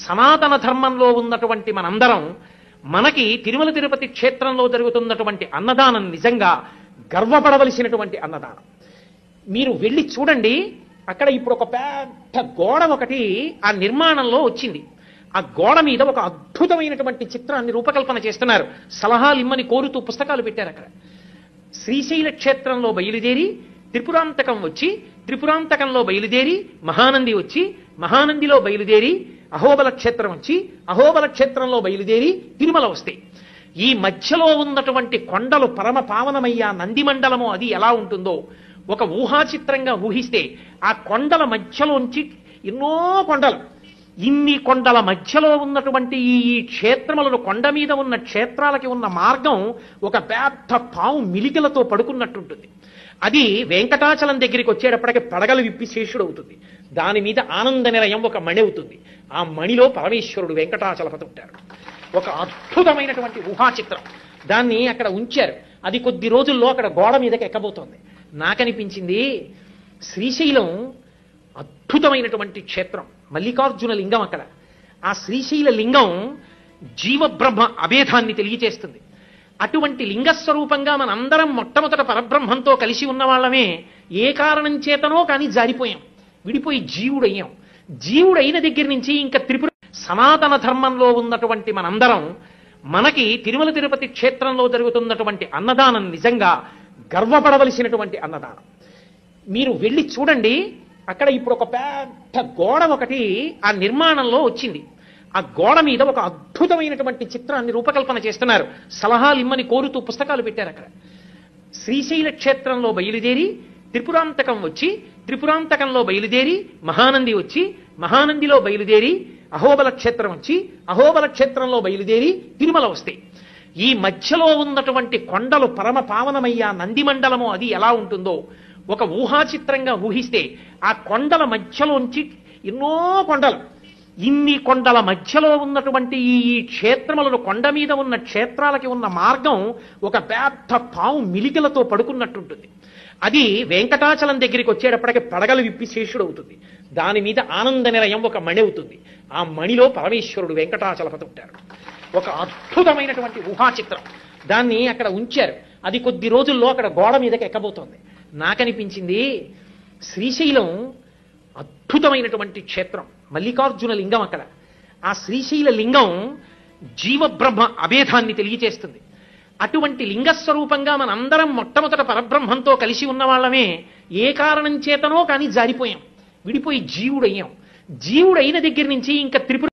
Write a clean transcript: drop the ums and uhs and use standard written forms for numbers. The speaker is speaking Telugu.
సనాతన ధర్మంలో ఉన్నటువంటి మనందరం మనకి తిరుమల తిరుపతి క్షేత్రంలో జరుగుతున్నటువంటి అన్నదానం నిజంగా గర్వపడవలసినటువంటి అన్నదానం. మీరు వెళ్ళి చూడండి, అక్కడ ఇప్పుడు ఒక పెద్ద గోడ ఒకటి ఆ నిర్మాణంలో వచ్చింది. ఆ గోడ మీద ఒక అద్భుతమైనటువంటి చిత్రాన్ని రూపకల్పన చేస్తున్నారు. సలహాలు ఇమ్మని కోరుతూ పుస్తకాలు పెట్టారు. అక్కడ శ్రీశైల క్షేత్రంలో బయలుదేరి త్రిపురాంతకం వచ్చి, త్రిపురాంతకంలో బయలుదేరి మహానంది వచ్చి, మహానందిలో బయలుదేరి అహోబల క్షేత్రం వచ్చి, అహోబల క్షేత్రంలో బయలుదేరి తిరుమల వస్తాయి. ఈ మధ్యలో ఉన్నటువంటి కొండలు పరమ పావనమయ్యా నంది మండలము అది ఎలా ఉంటుందో ఒక ఊహాచిత్రంగా ఊహిస్తే, ఆ కొండల మధ్యలోంచి ఎన్నో కొండలు, ఇన్ని కొండల మధ్యలో ఉన్నటువంటి ఈ క్షేత్రములను, కొండ మీద ఉన్న క్షేత్రాలకి ఉన్న మార్గం ఒక పెద్ద పావు మిలికలతో పడుకున్నట్టుంటుంది. అది వెంకటాచలం దగ్గరికి వచ్చేటప్పటికి పడగలు విప్పి శేషుడవుతుంది. దాని మీద ఆనంద నిలయం ఒక మణి అవుతుంది. ఆ మణిలో పరమేశ్వరుడు వెంకటాచలపతి ఉంటారు. ఒక అద్భుతమైనటువంటి ఊహాచిత్రం. దాన్ని అక్కడ ఉంచారు. అది కొద్ది రోజుల్లో అక్కడ గోడ మీదకి ఎక్కబోతోంది. నాకనిపించింది శ్రీశైలం అద్భుతమైనటువంటి క్షేత్రం. మల్లికార్జున లింగం అక్కడ. ఆ శ్రీశైల లింగం జీవబ్రహ్మ అభేదాన్ని తెలియచేస్తుంది. అటువంటి లింగస్వరూపంగా మనందరం మొట్టమొదట పరబ్రహ్మంతో కలిసి ఉన్న వాళ్ళమే. ఏ కారణం చేతనో కానీ జారిపోయాం, విడిపోయి జీవుడయ్యాం. జీవుడైన దగ్గర నుంచి ఇంకా త్రిపుర సనాతన ధర్మంలో ఉన్నటువంటి మనందరం మనకి తిరుమల తిరుపతి క్షేత్రంలో జరుగుతున్నటువంటి అన్నదానం నిజంగా గర్వపడవలసినటువంటి అన్నదానం. మీరు వెళ్ళి చూడండి, అక్కడ ఇప్పుడు ఒక పెద్ద గోడ ఒకటి ఆ నిర్మాణంలో వచ్చింది. ఆ గోడ మీద ఒక అద్భుతమైనటువంటి చిత్రాన్ని రూపకల్పన చేస్తున్నారు. సలహాలు ఇమ్మని కోరుతూ పుస్తకాలు పెట్టారు. అక్కడ శ్రీశైల క్షేత్రంలో బయలుదేరి త్రిపురాంతకం వచ్చి, త్రిపురాంతకంలో బయలుదేరి మహానంది వచ్చి, మహానందిలో బయలుదేరి అహోబల క్షేత్రం వచ్చి, అహోబల క్షేత్రంలో బయలుదేరి తిరుమల వస్తాయి. ఈ మధ్యలో ఉన్నటువంటి కొండలు పరమ పావనమయ్యా నంది మండలము అది ఎలా ఉంటుందో ఒక ఊహాచిత్రంగా ఊహిస్తే, ఆ కొండల మధ్యలోంచి ఎన్నో కొండలు, ఇన్ని కొండల మధ్యలో ఉన్నటువంటి ఈ క్షేత్రములను, కొండ మీద ఉన్న క్షేత్రాలకి ఉన్న మార్గం ఒక పెద్ద పావు మిలికలతో పడుకున్నట్టుంటుంది. అది వెంకటాచలం దగ్గరికి వచ్చేటప్పటికి పడగలు విప్పి శేషుడవుతుంది. దాని మీద ఆనంద నిలయం ఒక మణి అవుతుంది. ఆ మణిలో పరమేశ్వరుడు వెంకటాచలపతి ఉంటారు. ఒక అద్భుతమైనటువంటి ఊహాచిత్రం. దాన్ని అక్కడ ఉంచారు. అది కొద్ది రోజుల్లో అక్కడ గోడ మీదకి ఎక్కబోతోంది. నాకనిపించింది శ్రీశైలం అద్భుతమైనటువంటి క్షేత్రం. మల్లికార్జున లింగం అక్కడ. ఆ శ్రీశైల లింగం జీవబ్రహ్మ అభేదాన్ని తెలియచేస్తుంది. అటువంటి లింగస్వరూపంగా మనందరం మొట్టమొదట పరబ్రహ్మంతో కలిసి ఉన్న వాళ్ళమే. ఏ కారణం చేతనో కానీ జారిపోయాం, విడిపోయి జీవుడయ్యాం. జీవుడైన దగ్గర నుంచి ఇంకా త్రిపుర